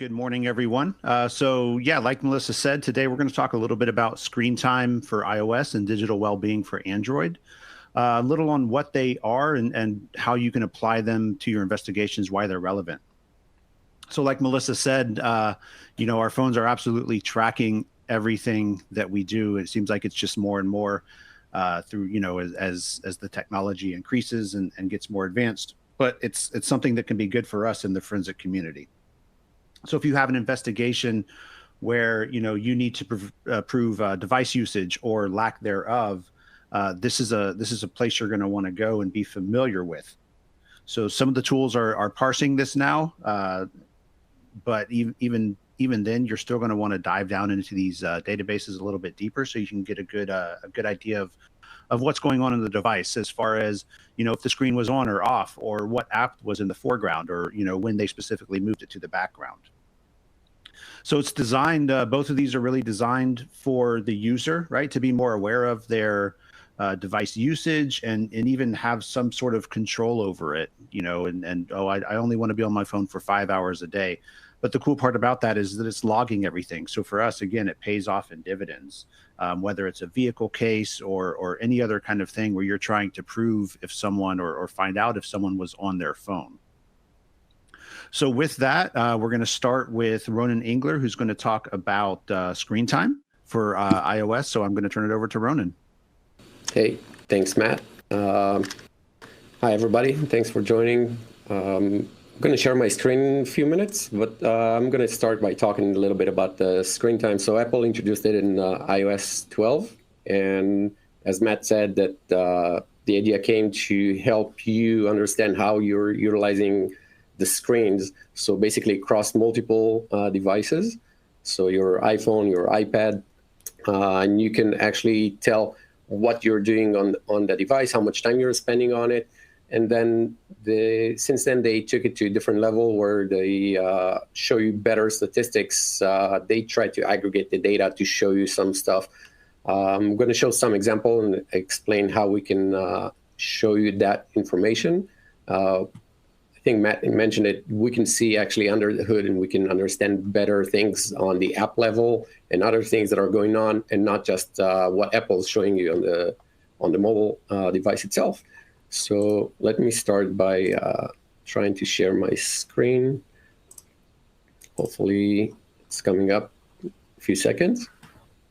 Good morning, everyone. Like Melissa said, today we're going to talk a little bit about screen time for iOS and digital well-being for Android. A little on what they are and how you can apply them to your investigations, why they're relevant. So like Melissa said, our phones are absolutely tracking everything that we do. It seems like it's just more and more through, as the technology increases and gets more advanced. But it's something that can be good for us in the forensic community. So if you have an investigation where you need to prove device usage or lack thereof, this is a place you're going to want to go and be familiar with. So some of the tools are parsing this now, but even then, you're still going to want to dive down into these databases a little bit deeper, so you can get a good idea of what's going on in the device, as far as if the screen was on or off, or what app was in the foreground, or when they specifically moved it to the background. So it's designed, both of these are really designed for the user, right, to be more aware of their device usage and even have some sort of control over it, I only want to be on my phone for 5 hours a day. But the cool part about that is that it's logging everything. So for us, again, it pays off in dividends, whether it's a vehicle case or any other kind of thing where you're trying to prove if someone or find out if someone was on their phone. So with that, we're going to start with Ronan Engler, who's going to talk about screen time for iOS. So I'm going to turn it over to Ronan. Hey, thanks, Matt. Hi, everybody. Thanks for joining. I'm going to share my screen in a few minutes, but I'm going to start by talking a little bit about the screen time. So Apple introduced it in iOS 12. And as Matt said, that the idea came to help you understand how you're utilizing the screens. So basically across multiple devices. So your iPhone, your iPad, and you can actually tell what you're doing on the device, how much time you're spending on it. And then since then, they took it to a different level where they show you better statistics. They try to aggregate the data to show you some stuff. I'm going to show some example and explain how we can show you that information. I think Matt mentioned it. We can see actually under the hood, and we can understand better things on the app level and other things that are going on, and not just what Apple's showing you on the mobile device itself. So let me start by trying to share my screen. Hopefully it's coming up in a few seconds.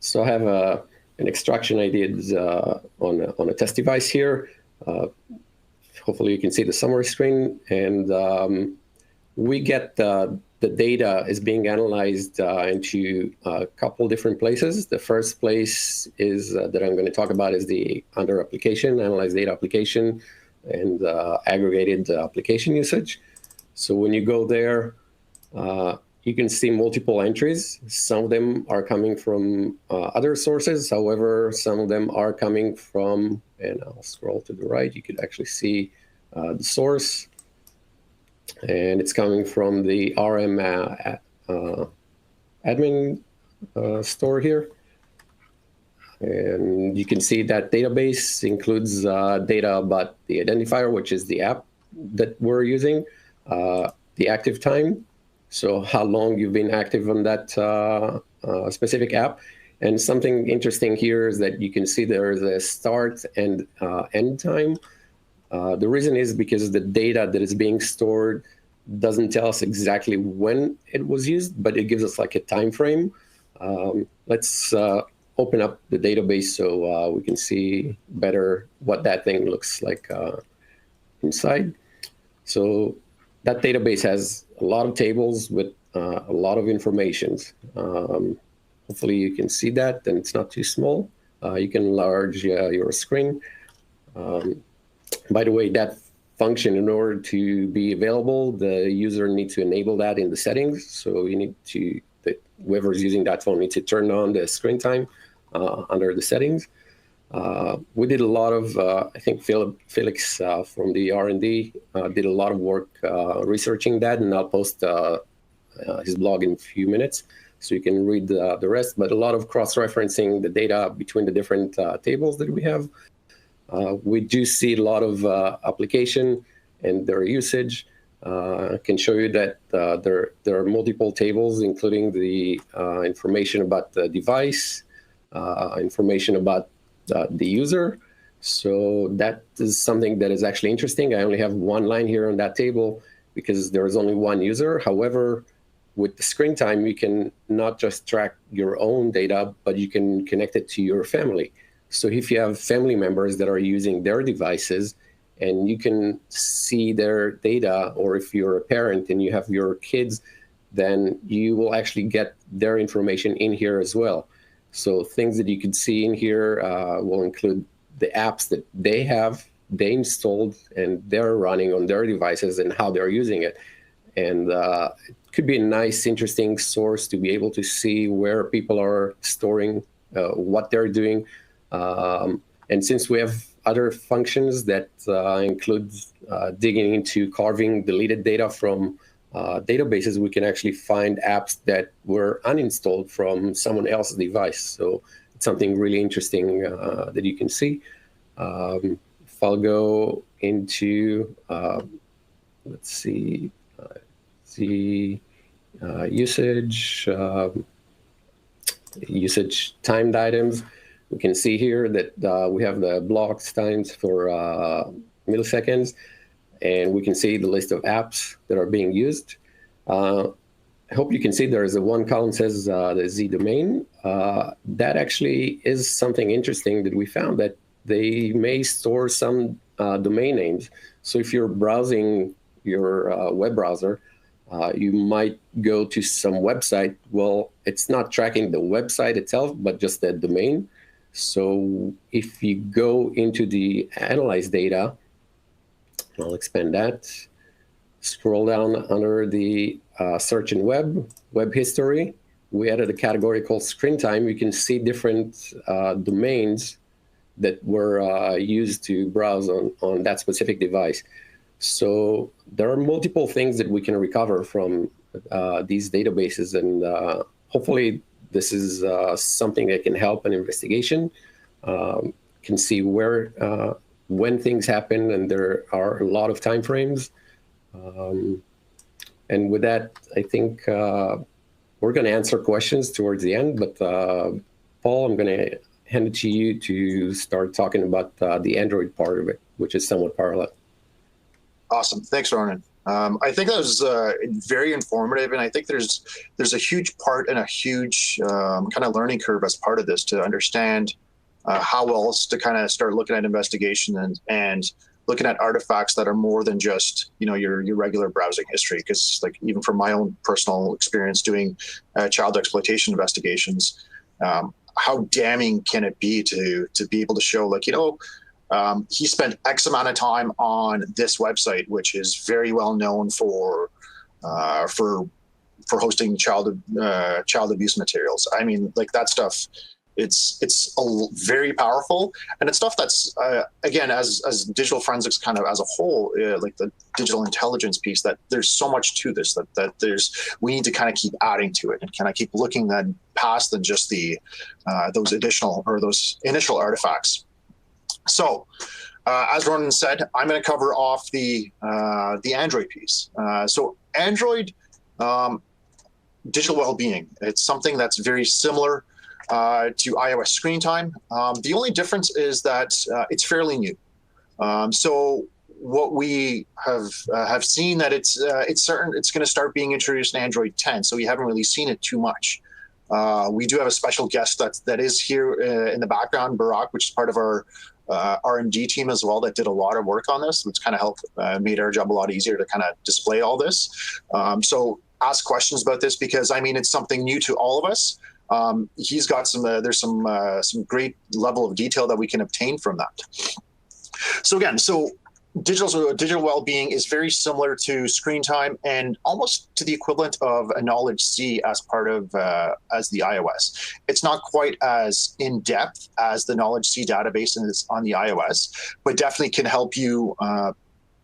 So I have an extraction I did on a test device here. Hopefully you can see the summary screen, and we get the data is being analyzed into a couple different places. The first place is that I'm going to talk about is the under application, analyze data application, and aggregated application usage. So when you go there, you can see multiple entries. Some of them are coming from other sources. However, some of them are coming from, and I'll scroll to the right, you could actually see the source. And it's coming from the RM admin store here. And you can see that database includes data about the identifier, which is the app that we're using, the active time, so how long you've been active on that specific app. And something interesting here is that you can see there's a start and end time. The reason is because the data that is being stored doesn't tell us exactly when it was used, but it gives us like a time frame. Let's open up the database so we can see better what that thing looks like inside. So that database has a lot of tables with a lot of information. Hopefully you can see that, and it's not too small. You can enlarge your screen. By the way, that function, in order to be available, the user needs to enable that in the settings. So you need to, whoever's using that phone needs to turn on the screen time under the settings. We did a lot of, I think Felix from the R&D did a lot of work researching that, and I'll post his blog in a few minutes so you can read the rest, but a lot of cross-referencing the data between the different tables that we have. We do see a lot of application and their usage. I can show you that there are multiple tables, including the information about the device, information about the user. So that is something that is actually interesting. I only have one line here on that table because there is only one user. However, with the Screentime, you can not just track your own data, but you can connect it to your family. So if you have family members that are using their devices, and you can see their data, or if you're a parent and you have your kids, then you will actually get their information in here as well. So things that you could see in here will include the apps that they installed, and they're running on their devices and how they're using it. And it could be a nice, interesting source to be able to see where people are storing what they're doing. And since we have other functions that include digging into carving deleted data from databases, we can actually find apps that were uninstalled from someone else's device. So it's something really interesting that you can see. If I'll go into, let's see, the usage timed items, we can see here that we have the blocks times for milliseconds, and we can see the list of apps that are being used. I hope you can see there's a one column says the Z domain. That actually is something interesting that we found, that they may store some domain names. So if you're browsing your web browser, you might go to some website. Well, it's not tracking the website itself, but just the domain. So if you go into the analyze data, I'll expand that, scroll down under the search and web history, we added a category called Screentime. You can see different domains that were used to browse on that specific device. So there are multiple things that we can recover from these databases, and hopefully this is something that can help an investigation, can see where, when things happen, and there are a lot of time frames. And with that, I think we're going to answer questions towards the end, but Paul, I'm going to hand it to you to start talking about the Android part of it, which is somewhat parallel. Awesome. Thanks, Ronan. I think that was very informative, and I think there's a huge part and a huge kind of learning curve as part of this to understand how else to kind of start looking at investigation and looking at artifacts that are more than just your regular browsing history. Because like even from my own personal experience doing child exploitation investigations, how damning can it be to be able to show like he spent X amount of time on this website, which is very well known for hosting child abuse materials. I mean, like that stuff, it's very powerful, and it's stuff that's again, as digital forensics kind of as a whole, like the digital intelligence piece, that there's so much to this that we need to kind of keep adding to it and kind of keep looking then past than just the those additional or those initial artifacts. So, as Ronan said, I'm going to cover off the Android piece. So, Android digital well-being, it's something that's very similar to iOS Screentime. The only difference is that it's fairly new. So, what we have seen that it's going to start being introduced in Android 10. So we haven't really seen it too much. We do have a special guest that is here in the background, Barak, which is part of our R&D team as well, that did a lot of work on this. It's kind of helped made our job a lot easier to kind of display all this. So ask questions about this, because I mean, it's something new to all of us. He's got there's some great level of detail that we can obtain from that. So again, digital well-being is very similar to Screentime and almost to the equivalent of a Knowledge C as part of as the iOS. It's not quite as in-depth as the Knowledge C database is on the iOS, but definitely can help you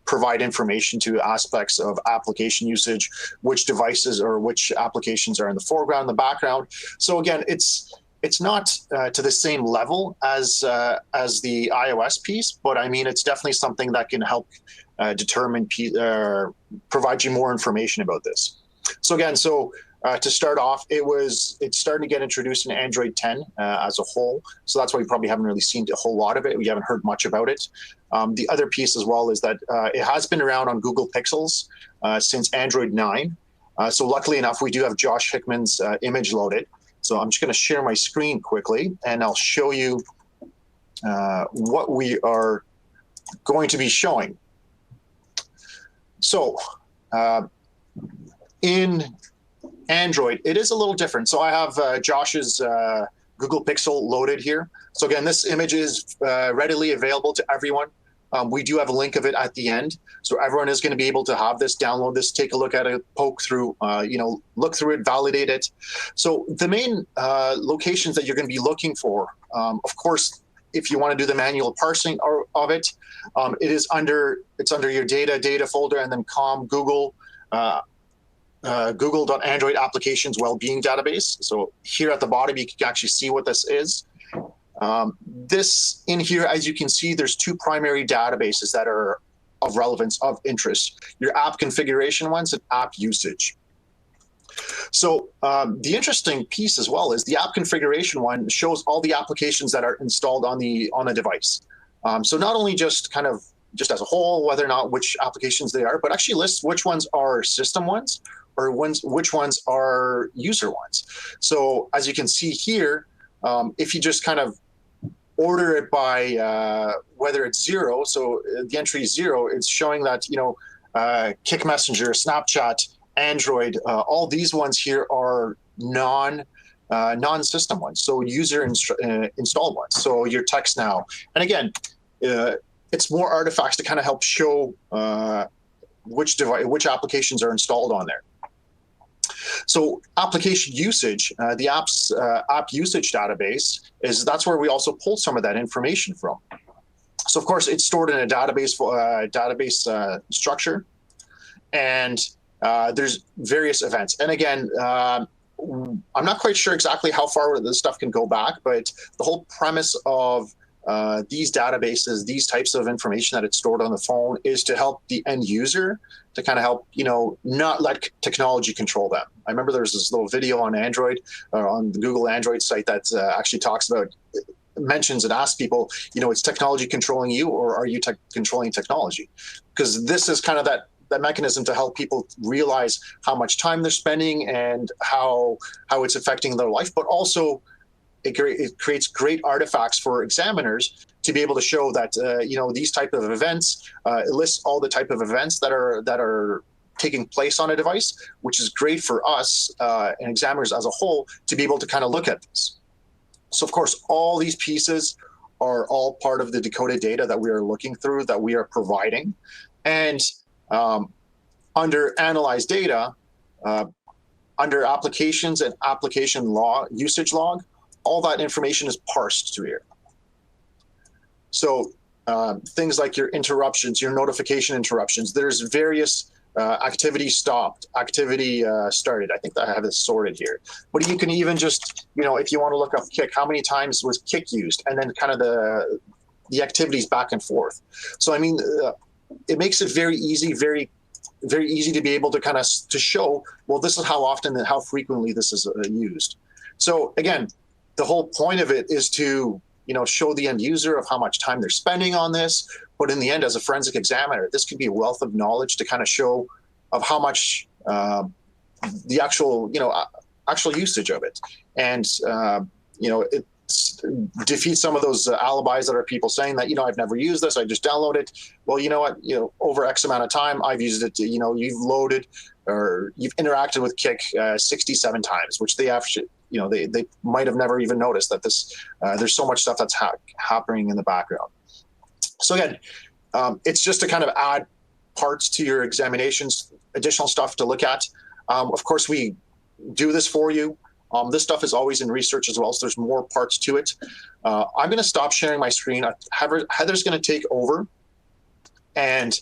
provide information to aspects of application usage, which devices or which applications are in the foreground, the background. So again, it's it's not to the same level as the iOS piece, but I mean, it's definitely something that can help provide you more information about this. So again, to start off, it's starting to get introduced in Android 10 as a whole. So that's why we probably haven't really seen a whole lot of it. We haven't heard much about it. The other piece as well is that it has been around on Google Pixels since Android 9. So luckily enough, we do have Josh Hickman's image loaded. So I'm just going to share my screen quickly, and I'll show you what we are going to be showing. So in Android, it is a little different. So I have Josh's Google Pixel loaded here. So again, this image is readily available to everyone. We do have a link of it at the end. So everyone is going to be able to have this, download this, take a look at it, poke through, look through it, validate it. So the main locations that you're going to be looking for, of course, if you want to do the manual parsing of it, it's under your data folder, and then Google, Google.Android Applications Wellbeing Database. So here at the bottom, you can actually see what this is. This in here, as you can see, there's two primary databases that are of relevance, of interest: your app configuration ones and app usage. So the interesting piece as well is the app configuration one shows all the applications that are installed on a device. So not only just as a whole, whether or not which applications they are, but actually lists which ones are system ones or which ones are user ones. So as you can see here, if you just kind of order it by whether it's 0, so the entry is 0, it's showing that, Kick Messenger, Snapchat, Android, all these ones here are non-system ones, so user installed ones. So your text now, and again, it's more artifacts to kind of help show which applications are installed on there. So application usage, the app usage database that's where we also pull some of that information from. So of course it's stored in a database structure, and there's various events. And again, I'm not quite sure exactly how far this stuff can go back, but the whole premise of these databases, these types of information that it's stored on the phone, is to help the end user to kind of help, not let technology control them. I remember there was this little video on Android, on the Google Android site that actually mentions and asks people, is technology controlling you, or are you controlling technology? Because this is kind of that mechanism to help people realize how much time they're spending and how it's affecting their life, but also it creates great artifacts for examiners to be able to show that these type of events. It lists all the type of events that are taking place on a device, which is great for us and examiners as a whole to be able to kind of look at this. So of course, all these pieces are all part of the decoded data that we are looking through, that we are providing, and under analyze data, under applications and application usage log, all that information is parsed through here. So things like your interruptions, your notification interruptions, there's various activity stopped, activity started. I think I have this sorted here. But you can even just, if you want to look up Kick, how many times was Kick used, and then kind of the activities back and forth. So, I mean, it makes it very easy, very easy to be able to kind of to show, well, this is how often and how frequently this is used. So again, the whole point of it is to, show the end user of how much time they're spending on this. But in the end, as a forensic examiner, this could be a wealth of knowledge to kind of show of how much the actual usage of it. And, it defeats some of those alibis that are people saying that, I've never used this, I just download it. Well, you know what, over X amount of time, I've used it, you've loaded or you've interacted with Kick 67 times, which they actually, they might have never even noticed that there's so much stuff that's happening in the background. So again, it's just to kind of add parts to your examinations, additional stuff to look at. Of course, we do this for you. This stuff is always in research as well, so there's more parts to it. I'm going to stop sharing my screen. Heather's going to take over, and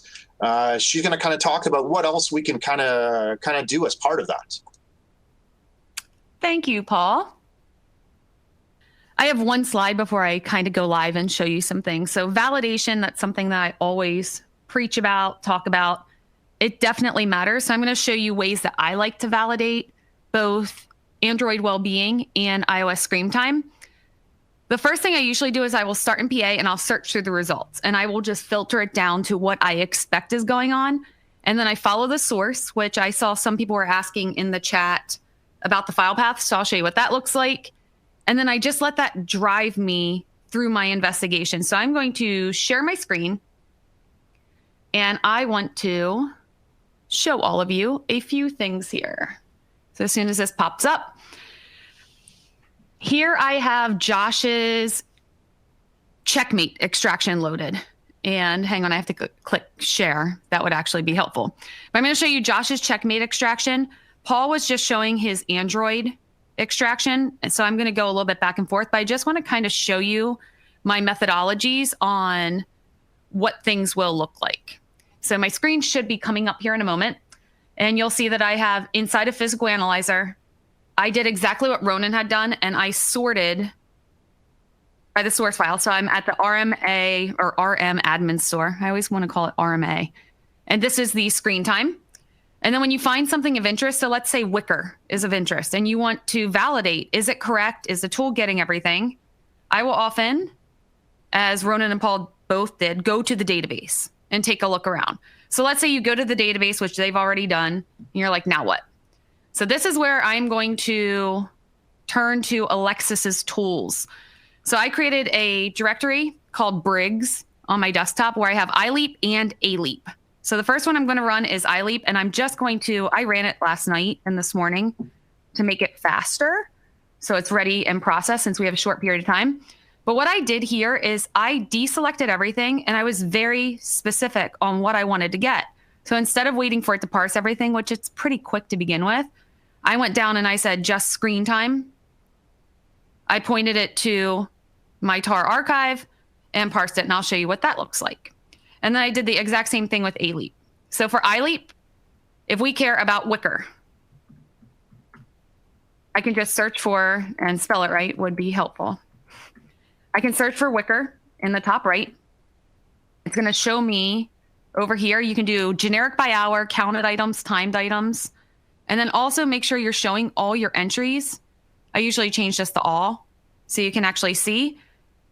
she's going to kind of talk about what else we can kind of do as part of that. Thank you, Paul. I have one slide before I kind of go live and show you some things. So validation, that's something that I always preach about, talk about. It definitely matters. So I'm going to show you ways that I like to validate both Android Wellbeing and iOS Screentime. The first thing I usually do is I will start in PA and I'll search through the results, and I will just filter it down to what I expect is going on. And then I follow the source, which I saw some people were asking in the chat about the file path. So I'll show you what that looks like. And then I just let that drive me through my investigation. So I'm going to share my screen, and I want to show all of you a few things here. So as soon as this pops up, here I have Josh's checkmate extraction loaded. And hang on, I have to click share. That would actually be helpful. But I'm going to show you Josh's checkmate extraction. Paul was just showing his Android extraction. And so I'm going to go a little bit back and forth, but I just want to kind of show you my methodologies on what things will look like. So my screen should be coming up here in a moment, and you'll see that I have inside of Physical Analyzer, I did exactly what Ronan had done, and I sorted by the source file. So I'm at the RMA or RM admin store. I always want to call it RMA. And this is the Screentime. And then when you find something of interest, so let's say Wicker is of interest, and you want to validate, is it correct? Is the tool getting everything? I will often, as Ronan and Paul both did, go to the database and take a look around. So let's say you go to the database, which they've already done, and you're like, now what? So this is where I'm going to turn to Alexis's tools. So I created a directory called Briggs on my desktop where I have iLeap and ALeap. So the first one I'm going to run is iLeap, and I'm just going to, I ran it last night and this morning to make it faster. So it's ready and processed since we have a short period of time. But what I did here is I deselected everything, and I was very specific on what I wanted to get. So instead of waiting for it to parse everything, which it's pretty quick to begin with, I went down and I said just Screentime. I pointed it to my tar archive and parsed it, and I'll show you what that looks like. And then I did the exact same thing with ALeap. So for iLeap, if we care about Wicker, I can just search for, and spell it right would be helpful. I can search for Wicker in the top right. It's going to show me over here. You can do generic by hour, counted items, timed items, and then also make sure you're showing all your entries. I usually change this to all so you can actually see.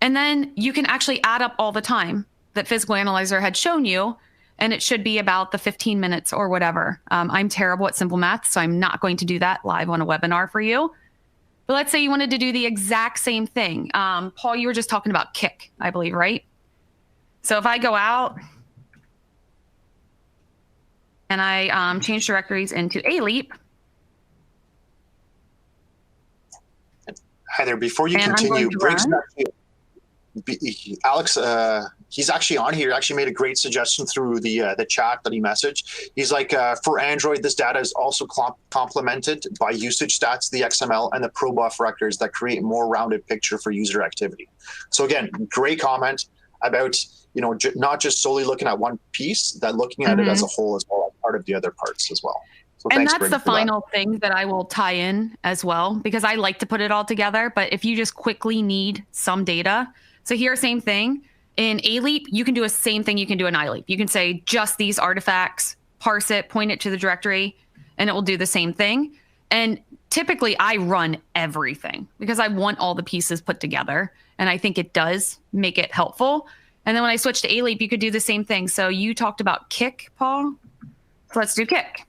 And then you can actually add up all the time that Physical Analyzer had shown you, and it should be about the 15 minutes or whatever. I'm terrible at simple math, so I'm not going to do that live on a webinar for you. But let's say you wanted to do the exact same thing. Paul, you were just talking about Kick, I believe, right? So if I go out and I change directories into ALeap. Hi there. Before you continue, Briggs, Alex, he's actually on here. He actually made a great suggestion through the chat that he messaged. He's like, for Android, this data is also complemented by usage stats, the XML, and the ProBuff records that create a more rounded picture for user activity. So again, great comment about, you know, not just solely looking at one piece, that looking at it as a whole as well, part of the other parts as well. So and that's the final thing that I will tie in as well, because I like to put it all together. But if you just quickly need some data, so here, same thing. In ALeap, you can do a same thing you can do in iLeap. You can say just these artifacts, parse it, point it to the directory, and it will do the same thing. And typically I run everything because I want all the pieces put together. And I think it does make it helpful. And then when I switch to ALeap, you could do the same thing. So you talked about Kick, Paul. So let's do Kick.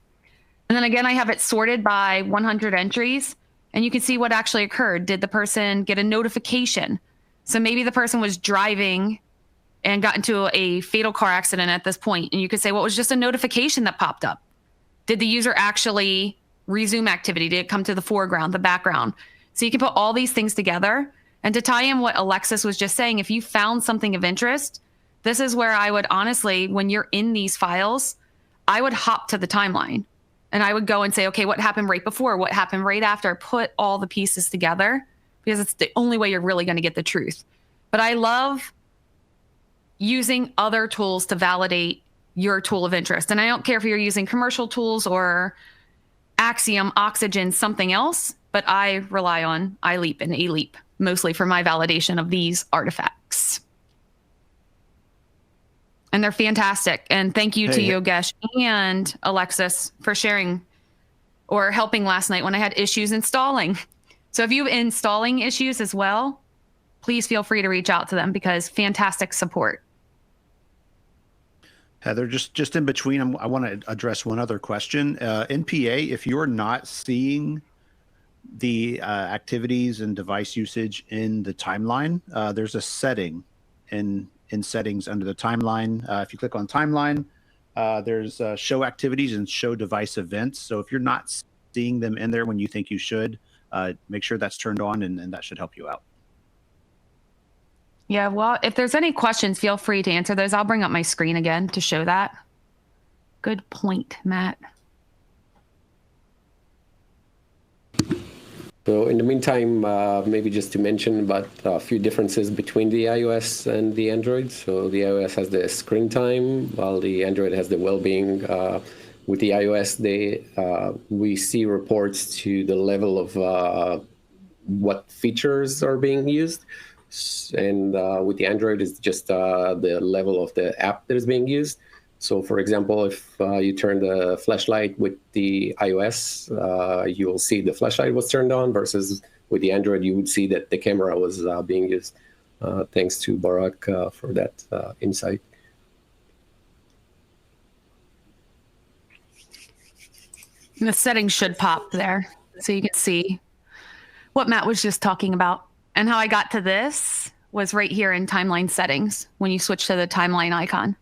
And then again, I have it sorted by 100 entries. And you can see what actually occurred. Did the person get a notification? So maybe the person was driving and got into a fatal car accident at this point. And you could say, well, it was just a notification that popped up. Did the user actually resume activity? Did it come to the foreground, the background? So you can put all these things together. And to tie in what Alexis was just saying, if you found something of interest, this is where I would honestly, when you're in these files, I would hop to the timeline. And I would go and say, okay, what happened right before? What happened right after? Put all the pieces together, because it's the only way you're really going to get the truth. But I love using other tools to validate your tool of interest. And I don't care if you're using commercial tools or Axiom, Oxygen, something else, but I rely on iLeap and ALeap mostly for my validation of these artifacts. And they're fantastic. And thank you to Yogesh and Alexis for sharing or helping last night when I had issues installing. So if you have installing issues as well, please feel free to reach out to them because fantastic support. Heather, just in between, I want to address one other question. NPA, if you're not seeing the activities and device usage in the timeline, there's a setting in settings under the timeline. If you click on timeline, there's show activities and show device events. So if you're not seeing them in there when you think you should, make sure that's turned on, and that should help you out. Yeah, well, if there's any questions, feel free to answer those. I'll bring up my screen again to show that. Good point, Matt. So in the meantime, maybe just to mention about a few differences between the iOS and the Android. So the iOS has the Screentine, while the Android has the Wellbeing. With the iOS, we see reports to the level of what features are being used. And with the Android, it's just the level of the app that is being used. So, for example, if you turn the flashlight with the iOS, you will see the flashlight was turned on, versus with the Android, you would see that the camera was being used. Thanks to Barak for that insight. And the settings should pop there so you can see what Matt was just talking about. And how I got to this was right here in timeline settings when you switch to the timeline icon.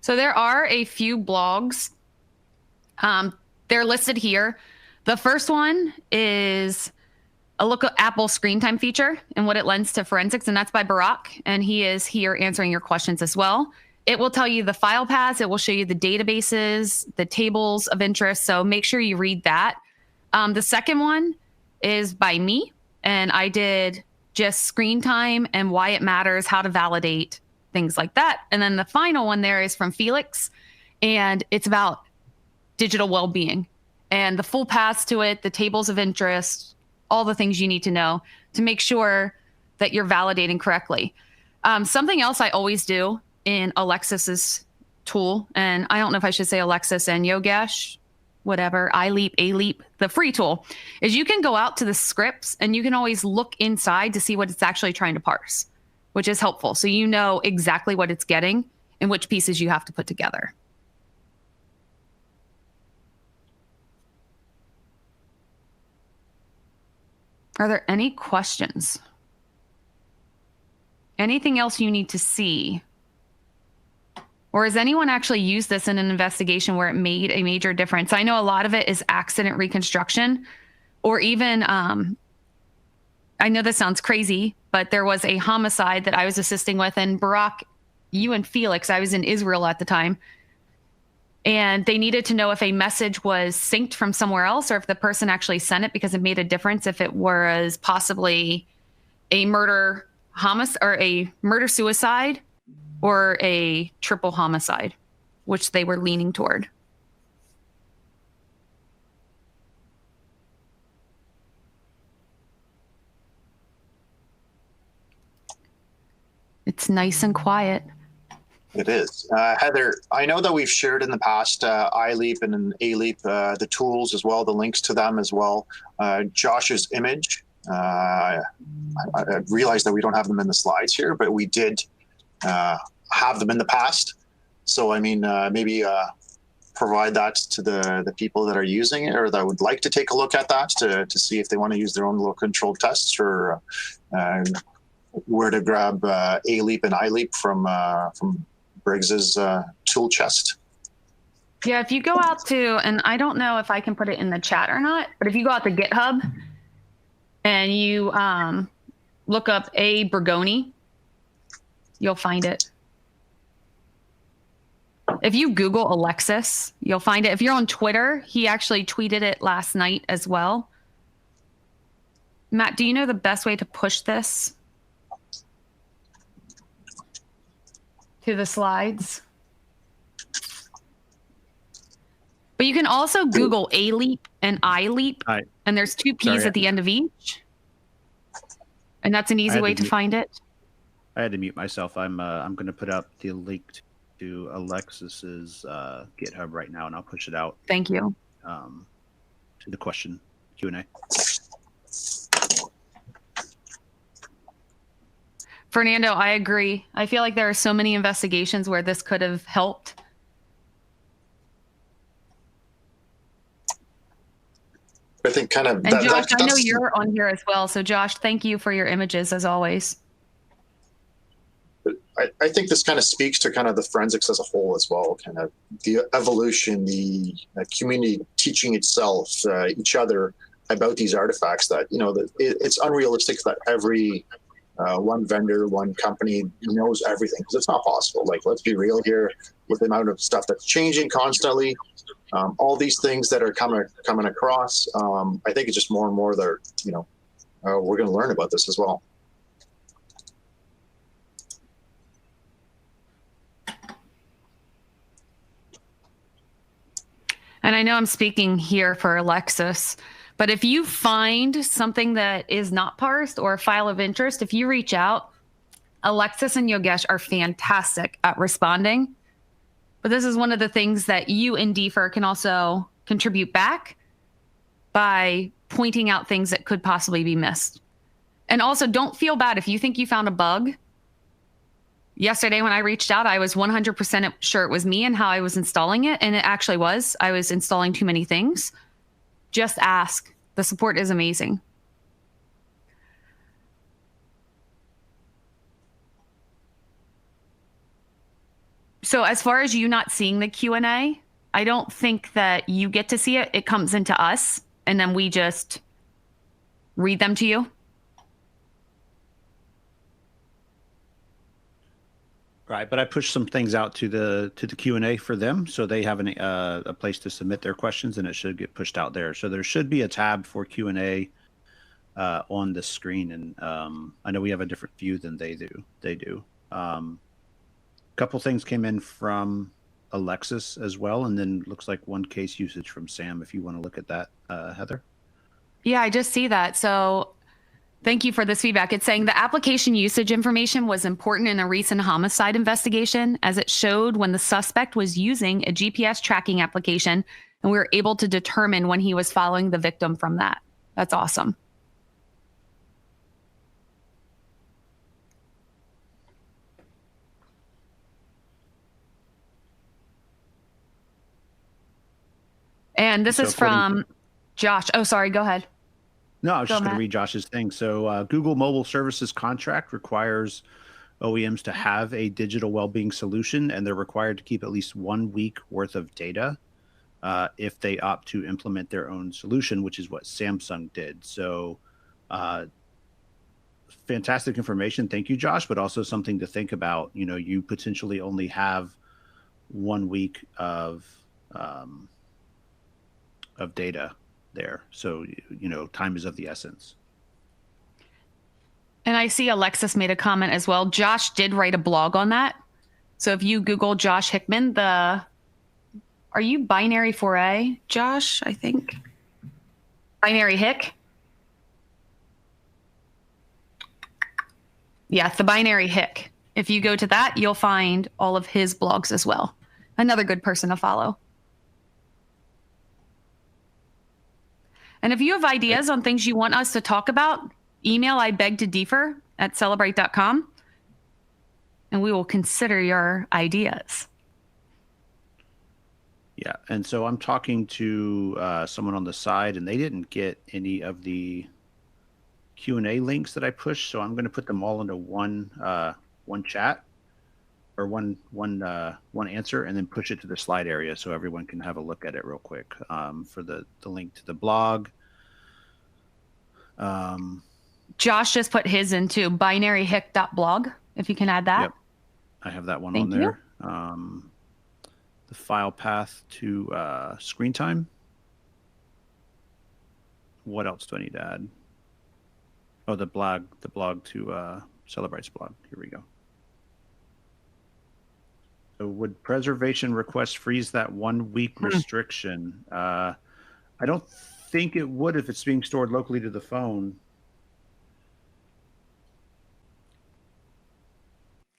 So there are a few blogs. They're listed here. The first one is a look at Apple Screentime feature and what it lends to forensics, and that's by Barak, and he is here answering your questions as well. It will tell you the file paths. It will show you the databases, the tables of interest. So make sure you read that. The second one is by me, and I did just screen time and why it matters, how to validate, things like that. And then the final one there is from Felix, and it's about digital well-being and the full paths to it, the tables of interest, all the things you need to know to make sure that you're validating correctly. Something else I always do in Alexis's tool, and I don't know if I should say Alexis and Yogesh, whatever, iLeap, the free tool, is you can go out to the scripts and you can always look inside to see what it's actually trying to parse, which is helpful. So you know exactly what it's getting and which pieces you have to put together. Are there any questions? Anything else you need to see? Or has anyone actually used this in an investigation where it made a major difference? I know a lot of it is accident reconstruction, or even, I know this sounds crazy, but there was a homicide that I was assisting with, and Barak, you and Felix, I was in Israel at the time, and they needed to know if a message was synced from somewhere else or if the person actually sent it, because it made a difference if it was possibly a murder homicide or a murder suicide or a triple homicide, which they were leaning toward. It's nice and quiet. It is. Heather, I know that we've shared in the past iLeap and ALeap, the tools as well, the links to them as well. Josh's image, I realized that we don't have them in the slides here, but we did have them in the past. So, I mean, maybe provide that to the people that are using it or that would like to take a look at that to see if they want to use their own little controlled tests, or where to grab ALeap and iLeap from Briggs's tool chest. Yeah, if you go out to, and I don't know if I can put it in the chat or not, but if you go out to GitHub and you look up A. Bergoni, you'll find it. If you Google Alexis, you'll find it. If you're on Twitter, he actually tweeted it last night as well. Matt, do you know the best way to push this? to the slides. But you can also Google ALEAP and iLeap, and there's two P's at the end of each. And that's an easy way to find it. I had to mute myself. I'm going to put up the link to Alexis's GitHub right now, and I'll push it out. Thank you. To the question Q&A. Fernando, I agree. I feel like there are so many investigations where this could have helped. I think kind of. And Josh, I know you're on here as well. So Josh, thank you for your images as always. I think this kind of speaks to kind of the forensics as a whole as well, kind of the evolution, the community teaching itself, each other about these artifacts that, you know, that it's unrealistic that every one vendor, one company knows everything, because it's not possible. Like, let's be real here, with the amount of stuff that's changing constantly, all these things that are coming across, I think it's just more and more that, you know, we're going to learn about this as well. And I know I'm speaking here for Alexis, but if you find something that is not parsed or a file of interest, if you reach out, Alexis and Yogesh are fantastic at responding. But this is one of the things that you and DFIR can also contribute back by pointing out things that could possibly be missed. And also, don't feel bad if you think you found a bug. Yesterday when I reached out, I was 100% sure it was me and how I was installing it. And it actually was. I was installing too many things. Just ask. The support is amazing. So as far as you not seeing the Q&A, I don't think that you get to see it. It comes into us, and then we just read them to you. Right, but I pushed some things out to the Q&A for them, so they have a place to submit their questions, and it should get pushed out there. So there should be a tab for Q&A on the screen, and I know we have a different view than they do. A couple things came in from Alexis as well, and then looks like one case usage from Sam. If you want to look at that, Heather. Yeah, I just see that. So thank you for this feedback. It's saying the application usage information was important in a recent homicide investigation, as it showed when the suspect was using a GPS tracking application, and we were able to determine when he was following the victim from that. That's awesome. And this is from Josh. Oh, sorry. Go ahead. No, I was just going to read Josh's thing. So Google Mobile Services contract requires OEMs to have a digital well-being solution, and they're required to keep at least 1 week worth of data if they opt to implement their own solution, which is what Samsung did. So fantastic information. Thank you, Josh, but also something to think about. You know, you potentially only have 1 week of data there. So, you know, time is of the essence. And I see Alexis made a comment as well. Josh did write a blog on that. So if you Google Josh Hickman, are you binary 4A, Josh, I think? Binary Hick? Yeah, the Binary Hick. If you go to that, you'll find all of his blogs as well. Another good person to follow. And if you have ideas on things you want us to talk about, email ibegtodiffer@celebrate.com, and we will consider your ideas. Yeah, and so I'm talking to someone on the side, and they didn't get any of the Q&A links that I pushed, so I'm going to put them all into one chat or one answer, and then push it to the slide area so everyone can have a look at it real quick. For the link to the blog. Josh just put his into binaryhick.blog, if you can add that. Yep, I have that one on there. The file path to Screentime. What else do I need to add? Oh, the blog to Celebrate's blog. Here we go. So would preservation request freeze that 1 week restriction? I don't think it would if it's being stored locally to the phone.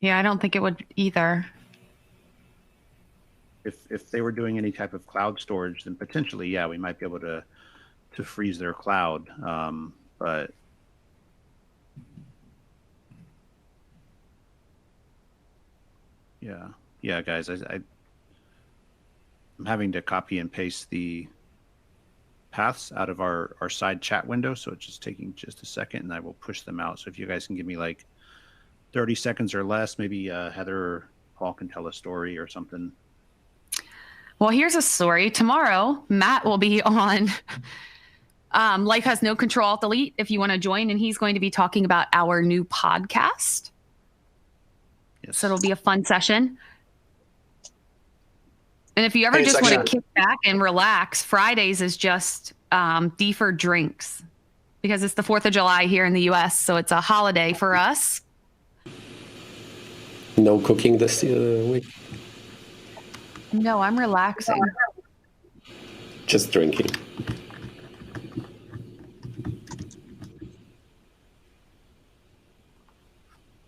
Yeah, I don't think it would either. If they were doing any type of cloud storage, then potentially, yeah, we might be able to freeze their cloud. But yeah, guys, I'm having to copy and paste the paths out of our side chat window, so it's just taking just a second, and I will push them out. So if you guys can give me like 30 seconds or less, maybe Heather or Paul can tell a story or something. Well, here's a story. Tomorrow, Matt will be on Life Has No Control, Alt Delete, if you want to join, and he's going to be talking about our new podcast. Yes. So it'll be a fun session. And if you ever just want to kick back and relax, Fridays is just deferred drinks because it's the 4th of July here in the U.S., so it's a holiday for us. No cooking this week? No, I'm relaxing. Just drinking.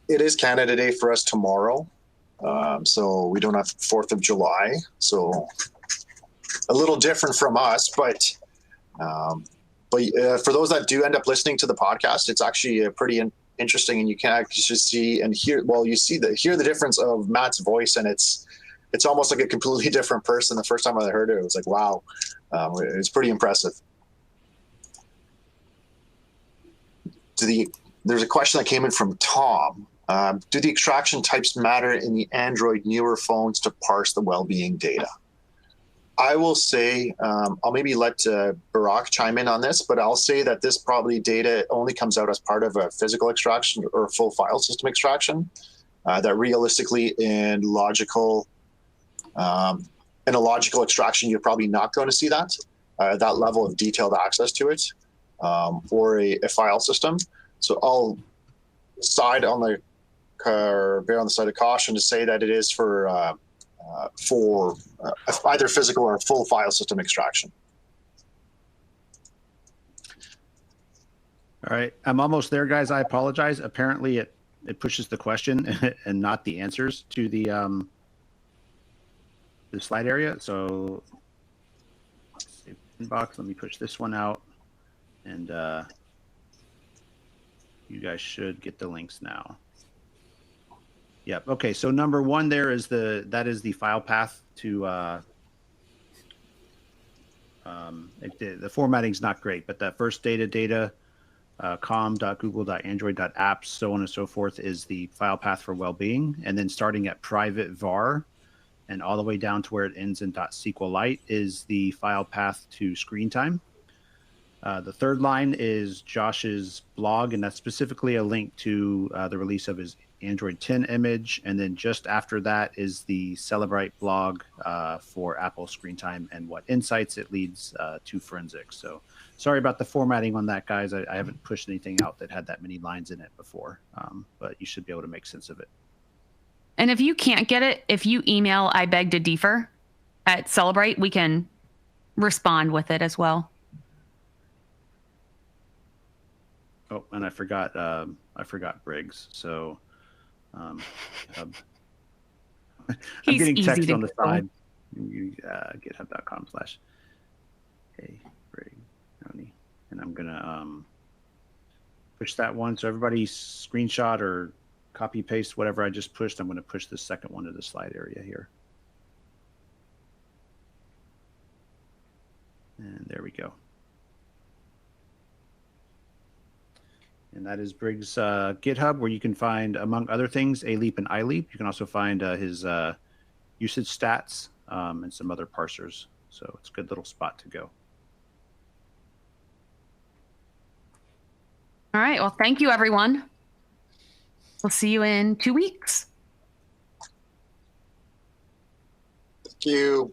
It is Canada Day for us tomorrow. So we don't have 4th of July. So a little different from us, but for those that do end up listening to the podcast, it's actually pretty interesting, and you can actually see and hear. Well, you hear the difference of Matt's voice, and it's almost like a completely different person. The first time I heard it, it was like, wow, it's pretty impressive. There's a question that came in from Tom. Do the extraction types matter in the Android newer phones to parse the well-being data? I will say, I'll maybe let Barack chime in on this, but I'll say that this probably data only comes out as part of a physical extraction or full file system extraction. That realistically in a logical extraction, you're probably not going to see that level of detailed access to it for a file system. So I'll bear on the side of caution to say that it is for either physical or full file system extraction. All right, I'm almost there, guys. I apologize. Apparently, it pushes the question and not the answers to the slide area. So, let's see, inbox. Let me push this one out, and you guys should get the links now. Yep. Okay. So number one there is that is the file path to the formatting's not great, but that first data com.google.android.apps, so on and so forth, is the file path for Wellbeing, and then starting at private var and all the way down to where it ends in .SQLite is the file path to Screentime. The third line is Josh's blog, and that's specifically a link to the release of his Android 10 image. And then just after that is the Celebrite blog for Apple Screentime and what insights it leads to forensics. So sorry about the formatting on that, guys. I haven't pushed anything out that had that many lines in it before, but you should be able to make sense of it. And if you can't get it, if you email I beg to defer at Celebrate, we can respond with it as well. Oh, and I forgot Briggs. So I'm getting text on the side. github.com/hey and I'm gonna push that one. So everybody screenshot or copy paste whatever I just pushed. I'm going to push the second one to the slide area here. And there we go. And that is Briggs' GitHub, where you can find, among other things, ALEAP and iLeap. You can also find his usage stats and some other parsers. So it's a good little spot to go. All right. Well, thank you, everyone. We'll see you in 2 weeks. Thank you.